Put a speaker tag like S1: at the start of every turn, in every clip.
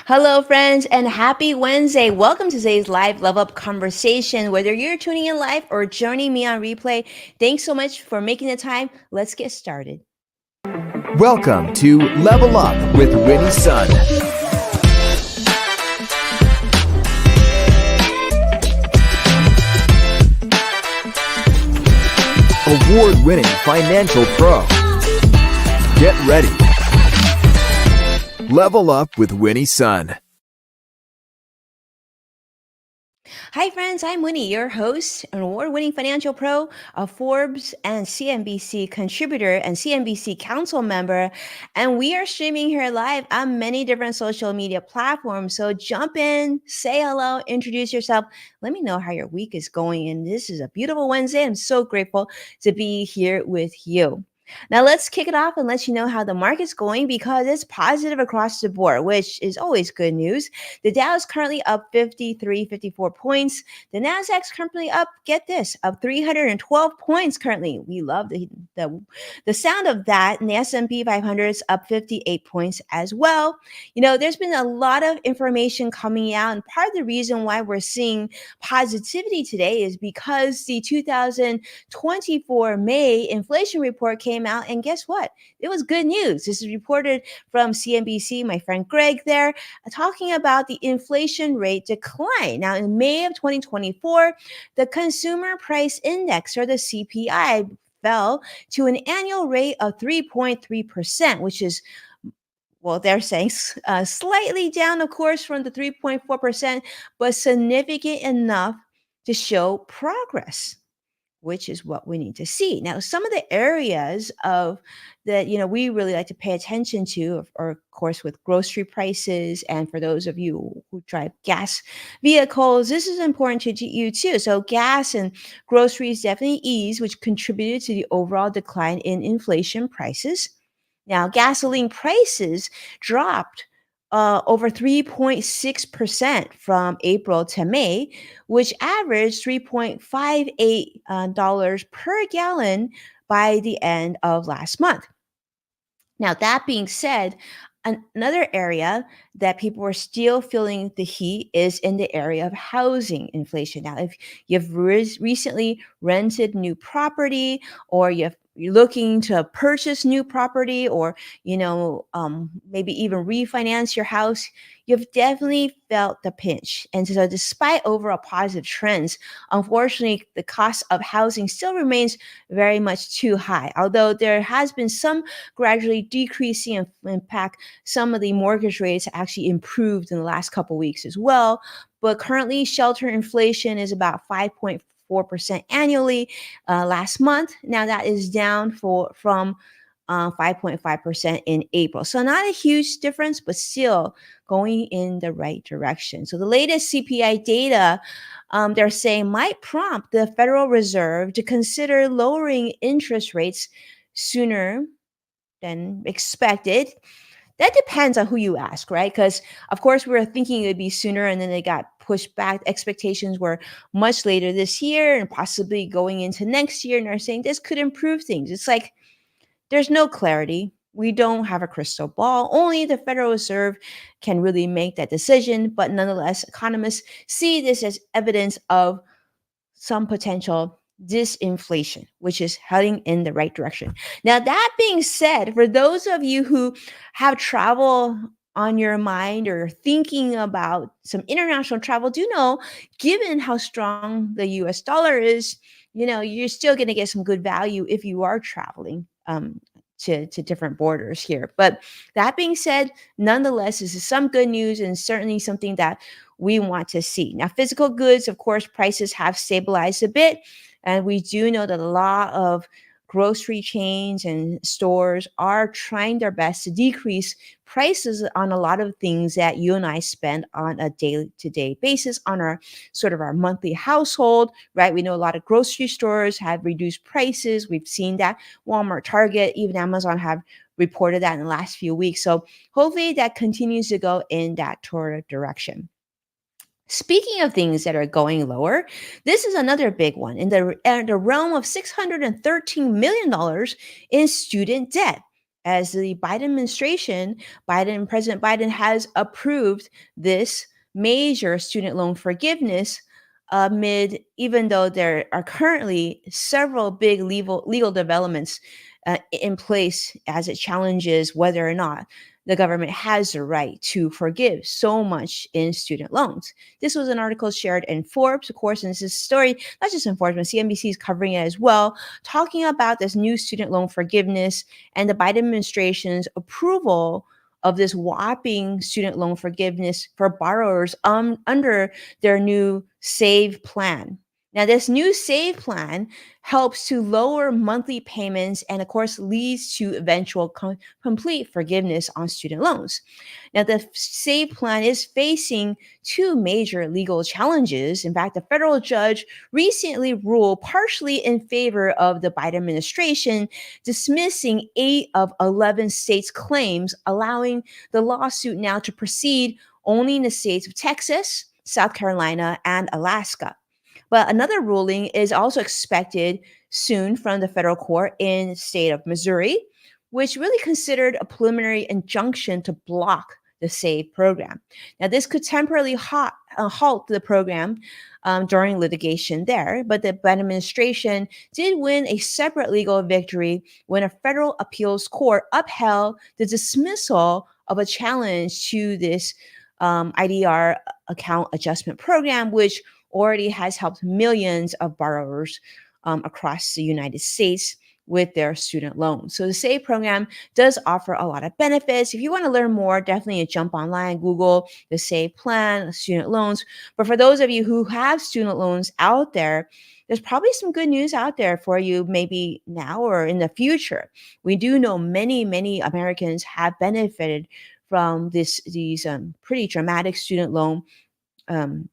S1: Hello, friends, and happy Wednesday. Welcome to today's live level up conversation. Whether you're tuning in live or joining me on replay, thanks so much for making the time. Let's get started.
S2: Welcome to Level Up with Winnie Sun. Award-winning financial pro. Get ready. Level Up with Winnie Sun.
S1: Hi, friends. I'm Winnie, your host, an award winning financial pro, a Forbes and CNBC contributor, and CNBC council member. And we are streaming here live on many different social media platforms. So jump in, say hello, introduce yourself. Let me know how your week is going. And this is a beautiful Wednesday. I'm so grateful to be here with you. Now let's kick it off and let you know how the market's going because it's positive across the board, which is always good news. The Dow is currently up 53, 54 points. The Nasdaq's currently up, get this, up 312 points currently. We love the sound of that. And the S&P 500 is up 58 points as well. There's been a lot of information coming out, and part of the reason why we're seeing positivity today is because the 2024 May inflation report came out, and guess what? It was good news. This is reported from CNBC, my friend Greg there, talking about the inflation rate decline. Now, in May of 2024, the Consumer Price Index, or the CPI, fell to an annual rate of 3.3%, which is, well, they're saying slightly down, of course, from the 3.4%, but significant enough to show progress, which is what we need to see. Now, some of the areas of that, we really like to pay attention to are, of course, with grocery prices. And for those of you who drive gas vehicles, this is important to you too. So gas and groceries definitely ease, which contributed to the overall decline in inflation prices. Now, gasoline prices dropped over 3.6% from April to May, which averaged $3.58 per gallon by the end of last month. Now, that being said, another area that people are still feeling the heat is in the area of housing inflation. Now, if you've recently rented new property, or you're looking to purchase new property, or maybe even refinance your house, you've definitely felt the pinch. And so despite overall positive trends, unfortunately the cost of housing still remains very much too high, although there has been some gradually decreasing impact. Some of the mortgage rates actually improved in the last couple weeks as well. But currently, shelter inflation is about 5.4% annually last month. Now that is down from 5.5% in April. So not a huge difference, but still going in the right direction. So the latest CPI data, they're saying, might prompt the Federal Reserve to consider lowering interest rates sooner than expected. That depends on who you ask, right? Because, of course, we were thinking it would be sooner, and then they got pushed back. Expectations were much later this year and possibly going into next year. And they're saying this could improve things. It's like there's no clarity. We don't have a crystal ball. Only the Federal Reserve can really make that decision. But nonetheless, economists see this as evidence of some potential disinflation, which is heading in the right direction. Now, that being said, for those of you who have travel on your mind or thinking about some international travel, do know, given how strong the US dollar is, you're still going to get some good value if you are traveling to different borders here. But that being said, nonetheless, this is some good news and certainly something that we want to see. Now, physical goods, of course, prices have stabilized a bit. And we do know that a lot of grocery chains and stores are trying their best to decrease prices on a lot of things that you and I spend on a day-to-day basis on our sort of our monthly household, right? We know a lot of grocery stores have reduced prices. We've seen that Walmart, Target, even Amazon have reported that in the last few weeks. So hopefully that continues to go in that sort of direction. Speaking of things that are going lower, this is another big one in the realm of $613 million in student debt. as the Biden administration, President Biden has approved this major student loan forgiveness amid, even though there are currently several big legal developments in place as it challenges whether or not the government has the right to forgive so much in student loans. This was an article shared in Forbes, of course, and this is a story not just in Forbes, but CNBC is covering it as well, talking about this new student loan forgiveness and the Biden administration's approval of this whopping student loan forgiveness for borrowers under their new SAVE plan. Now, this new SAVE plan helps to lower monthly payments and, of course, leads to eventual complete forgiveness on student loans. Now, the SAVE plan is facing two major legal challenges. In fact, a federal judge recently ruled partially in favor of the Biden administration, dismissing 8 of 11 states' claims, allowing the lawsuit now to proceed only in the states of Texas, South Carolina, and Alaska. But another ruling is also expected soon from the federal court in the state of Missouri, which really considered a preliminary injunction to block the SAVE program. Now, this could temporarily halt the program during litigation there, but the Biden administration did win a separate legal victory when a federal appeals court upheld the dismissal of a challenge to this IDR account adjustment program, which already has helped millions of borrowers across the United States with their student loans. So the SAVE program does offer a lot of benefits. If you want to learn more, definitely jump online, Google the SAVE plan, student loans. But for those of you who have student loans out there, there's probably some good news out there for you, maybe now or in the future. We do know many Americans have benefited from these pretty dramatic student loan um,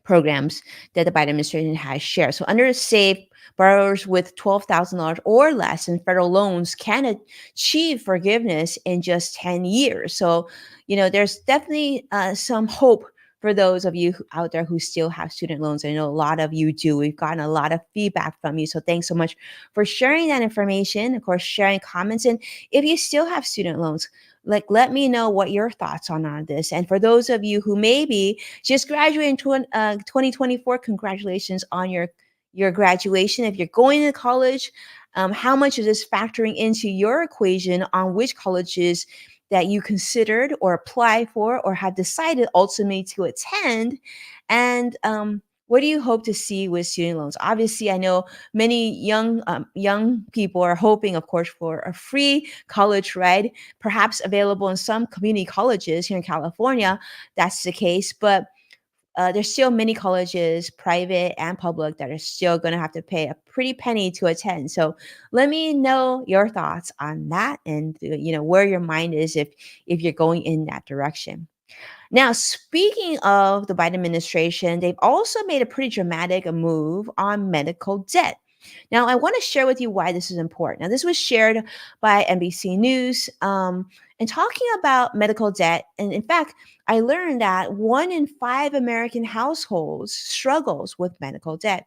S1: programs that the Biden administration has shared. So under SAVE, borrowers with $12,000 or less in federal loans can achieve forgiveness in just 10 years. So, there's definitely some hope for those of you out there who still have student loans. I know a lot of you do. We've gotten a lot of feedback from you. So thanks so much for sharing that information. Of course, sharing comments. And if you still have student loans, let me know what your thoughts on this. And for those of you who maybe just graduated in 2024, congratulations on your graduation. If you're going to college, how much is this factoring into your equation on which colleges that you considered or apply for or have decided ultimately to attend? And what do you hope to see with student loans? Obviously, I know many young people are hoping, of course, for a free college ride, perhaps available in some community colleges here in California. That's the case, but there's still many colleges, private and public, that are still going to have to pay a pretty penny to attend. So let me know your thoughts on that, and where your mind is if you're going in that direction. Now, speaking of the Biden administration, they've also made a pretty dramatic move on medical debt. Now, I want to share with you why this is important. Now, this was shared by NBC News and talking about medical debt. And in fact, I learned that 1 in 5 American households struggles with medical debt.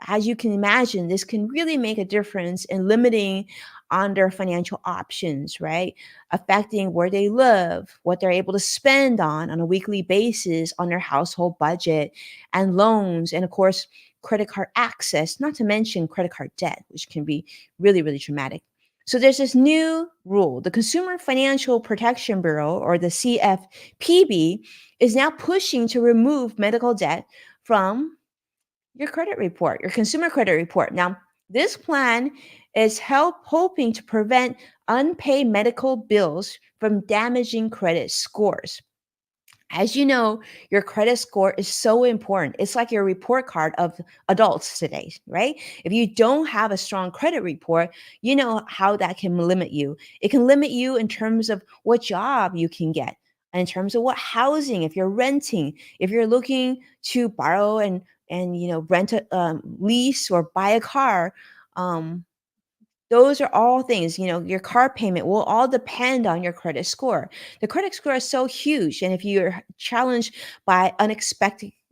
S1: As you can imagine, this can really make a difference in limiting on their financial options, right? Affecting where they live, what they're able to spend on a weekly basis on their household budget and loans, and of course, credit card access, not to mention credit card debt, which can be really traumatic. So there's this new rule. The Consumer Financial Protection Bureau, or the CFPB, is now pushing to remove medical debt from your credit report, your consumer credit report. Now, this plan is hoping to prevent unpaid medical bills from damaging credit scores. As you know, your credit score is so important. It's like your report card of adults today, right? If you don't have a strong credit report, you know how that can limit you. It can limit you in terms of what job you can get, in terms of what housing, if you're renting, if you're looking to borrow and rent a lease or buy a car. Um, those are all things, your car payment will all depend on your credit score. The credit score is so huge. And if you're challenged by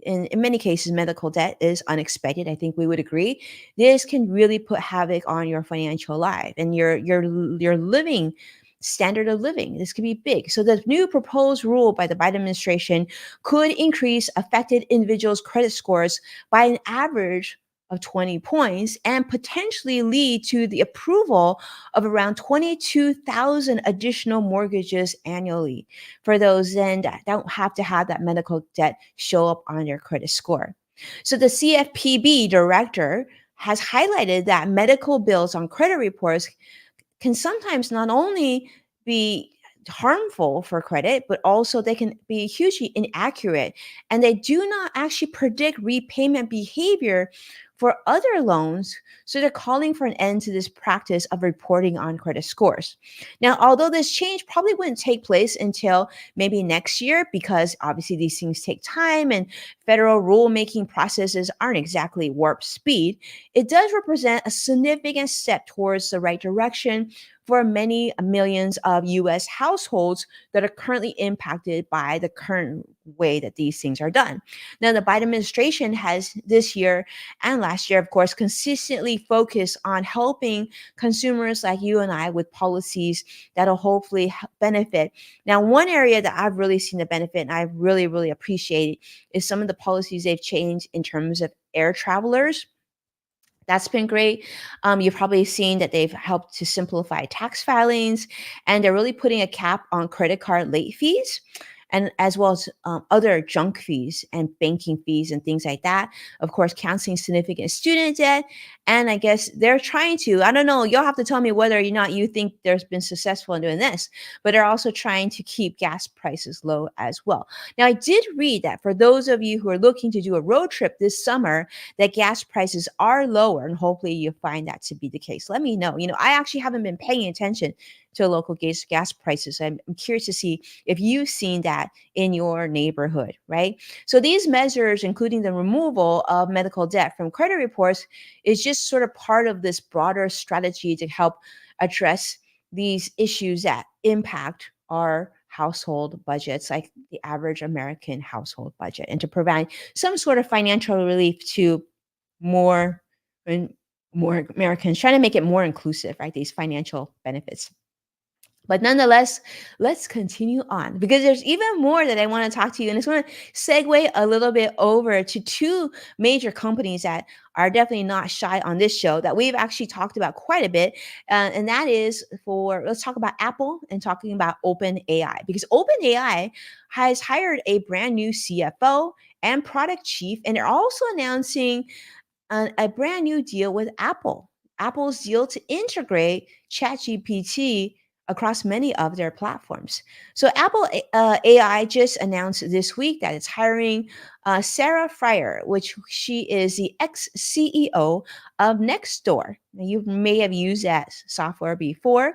S1: in many cases, medical debt is unexpected. I think we would agree. This can really put havoc on your financial life and your living standard of living. This could be big. So the new proposed rule by the Biden administration could increase affected individuals' credit scores by an average of 20 points and potentially lead to the approval of around 22,000 additional mortgages annually for those then that don't have to have that medical debt show up on their credit score. So the CFPB director has highlighted that medical bills on credit reports can sometimes not only be harmful for credit, but also they can be hugely inaccurate. And they do not actually predict repayment behavior for other loans. So they're calling for an end to this practice of reporting on credit scores. Now, although this change probably wouldn't take place until maybe next year, because obviously these things take time and federal rulemaking processes aren't exactly warp speed, it does represent a significant step towards the right direction for many millions of US households that are currently impacted by the current way that these things are done. Now, the Biden administration has this year and last year, of course, consistently focused on helping consumers like you and I with policies that'll hopefully benefit. Now, one area that I've really seen the benefit and I really appreciate is some of the policies they've changed in terms of air travelers. That's been great. You've probably seen that they've helped to simplify tax filings, and they're really putting a cap on credit card late fees, and as well as other junk fees and banking fees and things like that. Of course, canceling significant student debt, and I guess they're trying to. I don't know. You'll have to tell me whether or not you think there's been successful in doing this, but they're also trying to keep gas prices low as well. Now, I did read that for those of you who are looking to do a road trip this summer, that gas prices are lower, and hopefully you find that to be the case. Let me know. I actually haven't been paying attention to local gas prices. I'm curious to see if you've seen that in your neighborhood, right? So these measures, including the removal of medical debt from credit reports, is just sort of part of this broader strategy to help address these issues that impact our household budgets, like the average American household budget, and to provide some sort of financial relief to more and more Americans, trying to make it more inclusive, right? These financial benefits. But nonetheless, let's continue on because there's even more that I want to talk to you. And I just want to segue a little bit over to two major companies that are definitely not shy on this show that we've actually talked about quite a bit. And that is let's talk about Apple and talking about OpenAI, because OpenAI has hired a brand new CFO and product chief, and they're also announcing a brand new deal with Apple. Apple's deal to integrate ChatGPT across many of their platforms. So Apple AI just announced this week that it's hiring Sarah Fryer, which she is the ex-CEO of Nextdoor. Now, you may have used that software before,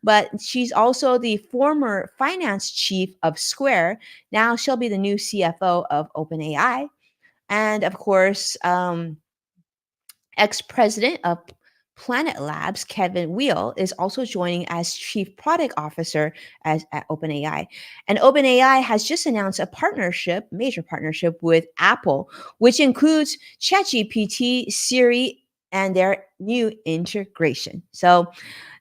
S1: but she's also the former finance chief of Square. Now she'll be the new CFO of OpenAI. And of course, ex-president of Planet Labs, Kevin Weil, is also joining as chief product officer at OpenAI. And OpenAI has just announced a partnership, major partnership with Apple, which includes ChatGPT, Siri, and their new integration. So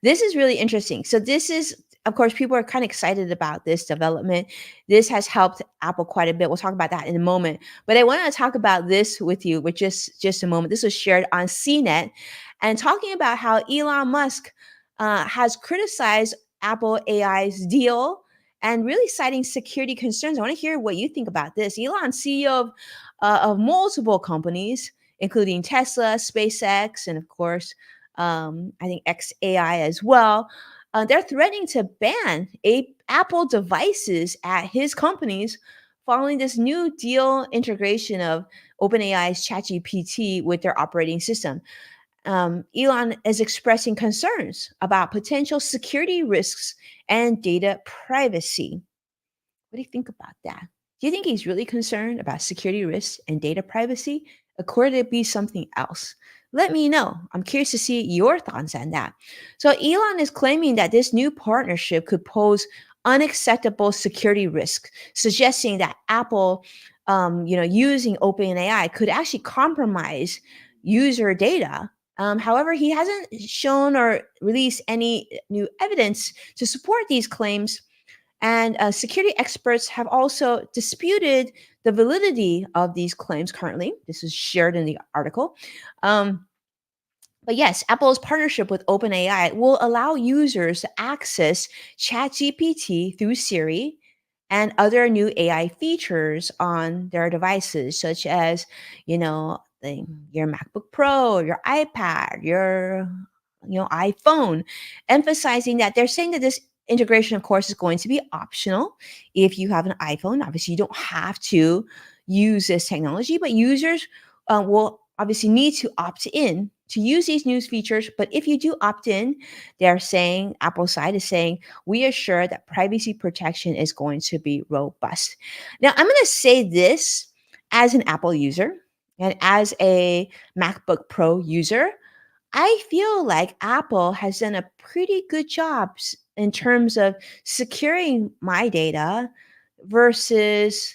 S1: this is really interesting. So this is, of course, people are kind of excited about this development. This has helped Apple quite a bit. We'll talk about that in a moment. But I want to talk about this with you with just a moment. This was shared on CNET, and talking about how Elon Musk has criticized Apple AI's deal and really citing security concerns. I want to hear what you think about this. Elon, CEO of multiple companies, including Tesla, SpaceX, and of course, I think XAI as well. They're threatening to ban Apple devices at his companies following this new deal integration of OpenAI's ChatGPT with their operating system. Elon is expressing concerns about potential security risks and data privacy. What do you think about that? Do you think he's really concerned about security risks and data privacy? Or could it be something else? Let me know. I'm curious to see your thoughts on that. So, Elon is claiming that this new partnership could pose unacceptable security risk, suggesting that Apple using OpenAI could actually compromise user data. However, he hasn't shown or released any new evidence to support these claims. And security experts have also disputed the validity of these claims currently. This is shared in the article. Um, but yes, Apple's partnership with OpenAI will allow users to access ChatGPT through Siri and other new AI features on their devices, such as, your MacBook Pro, your iPad, your iPhone, emphasizing that they're saying that this integration, of course, is going to be optional. If you have an iPhone, obviously you don't have to use this technology, but users will obviously need to opt in to use these new features. But if you do opt in, they're saying, Apple side is saying, we are sure that privacy protection is going to be robust. Now, I'm going to say this as an Apple user and as a MacBook Pro user. I feel like Apple has done a pretty good job in terms of securing my data versus,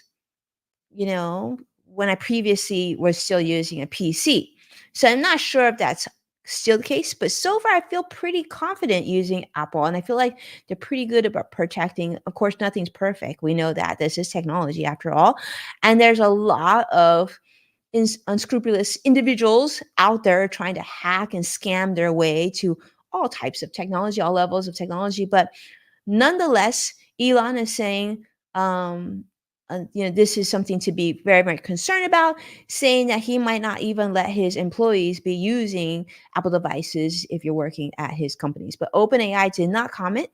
S1: when I previously was still using a PC. So I'm not sure if that's still the case, but so far I feel pretty confident using Apple, and I feel like they're pretty good about protecting. Of course, nothing's perfect. We know that this is technology after all. And there's a lot of unscrupulous individuals out there trying to hack and scam their way to all types of technology, all levels of technology. But nonetheless, Elon is saying, this is something to be very, very concerned about, saying that he might not even let his employees be using Apple devices if you're working at his companies. But OpenAI did not comment.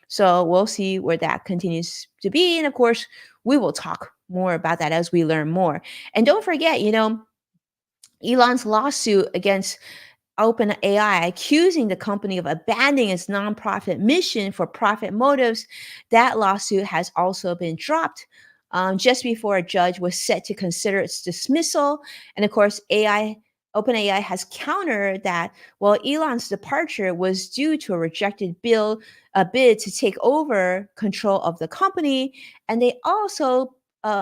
S1: So we'll see where that continues to be. And of course, we will talk more about that as we learn more. And don't forget, Elon's lawsuit against OpenAI, accusing the company of abandoning its nonprofit mission for profit motives. That lawsuit has also been dropped just before a judge was set to consider its dismissal. And of course, OpenAI has countered that, well, Elon's departure was due to a rejected a bid to take over control of the company. And they also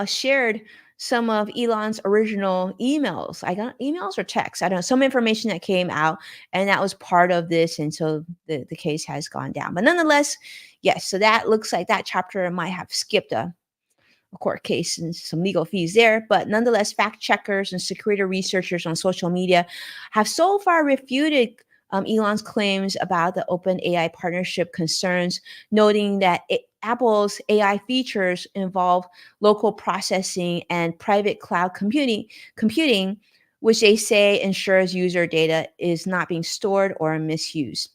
S1: shared some of Elon's original emails. I got emails or texts. I don't know, some information that came out, and that was part of this. And so the case has gone down. But nonetheless, yes, so that looks like that chapter might have skipped a court case and some legal fees there. But nonetheless, fact checkers and security researchers on social media have so far refuted Elon's claims about the OpenAI partnership concerns, noting that Apple's AI features involve local processing and private cloud computing, which they say ensures user data is not being stored or misused.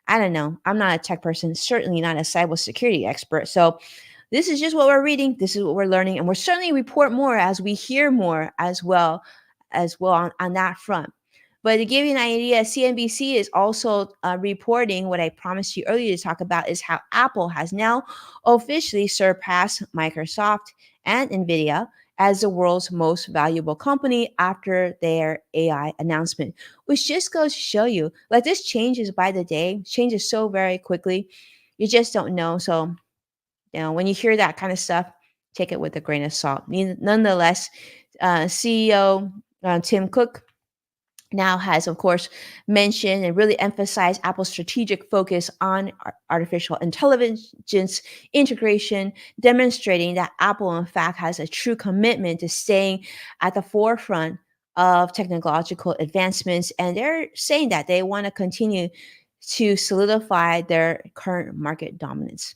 S1: I don't know. I'm not a tech person, certainly not a cybersecurity expert. So this is just what we're reading. This is what we're learning. And we'll certainly report more as we hear more as well on that front. But to give you an idea, CNBC is also reporting what I promised you earlier to talk about is how Apple has now officially surpassed Microsoft and Nvidia as the world's most valuable company after their AI announcement, which just goes to show you, like, this changes by the day, changes so very quickly. You just don't know. So when you hear that kind of stuff, take it with a grain of salt. Nonetheless, CEO Tim Cook now has, of course, mentioned and really emphasized Apple's strategic focus on artificial intelligence integration, demonstrating that Apple, in fact, has a true commitment to staying at the forefront of technological advancements. And they're saying that they want to continue to solidify their current market dominance.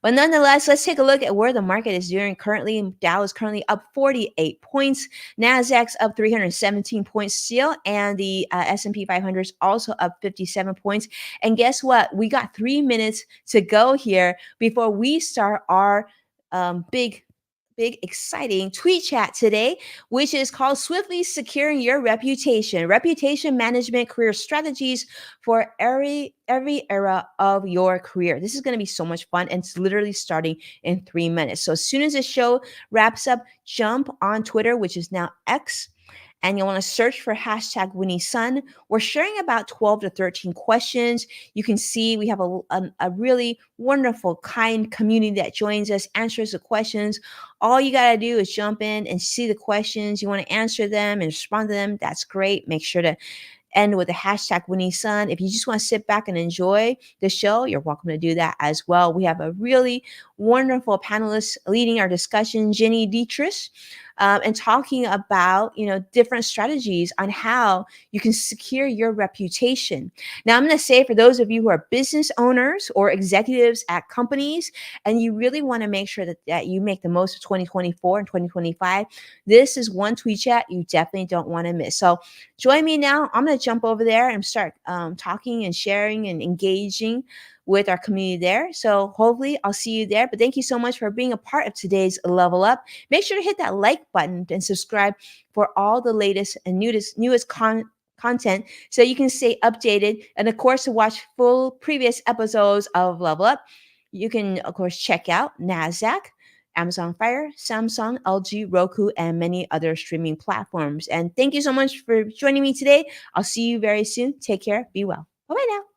S1: But nonetheless, let's take a look at where the market is doing currently. Dow is currently up 48 points. Nasdaq's up 317 points still, and the S&P 500 is also up 57 points. And guess what? We got 3 minutes to go here before we start our big exciting tweet chat today, which is called Swiftly Securing Your Reputation Management Career Strategies for every era of your career. This is going to be so much fun, and it's literally starting in 3 minutes. So as soon as the show wraps up, jump on Twitter, which is now X, and you'll want to search for hashtag Winnie Sun. We're sharing about 12 to 13 questions. You can see we have a really wonderful, kind community that joins us, answers the questions. All you got to do is jump in and see the questions. You want to answer them and respond to them. That's great. Make sure to end with the hashtag Winnie Sun. If you just want to sit back and enjoy the show, you're welcome to do that as well. We have a really wonderful panelist leading our discussion, Jenny Dietrich, and talking about different strategies on how you can secure your reputation. Now, I'm going to say for those of you who are business owners or executives at companies, and you really want to make sure that you make the most of 2024 and 2025, this is one tweet chat you definitely don't want to miss. So join me now. I'm going to jump over there and start talking and sharing and engaging with our community there. So hopefully I'll see you there. But thank you so much for being a part of today's Level Up. Make sure to hit that like button and subscribe for all the latest and newest content so you can stay updated. And of course, to watch full previous episodes of Level Up, you can, of course, check out NASDAQ, Amazon Fire, Samsung, LG, Roku, and many other streaming platforms. And thank you so much for joining me today. I'll see you very soon. Take care. Be well. Bye bye now.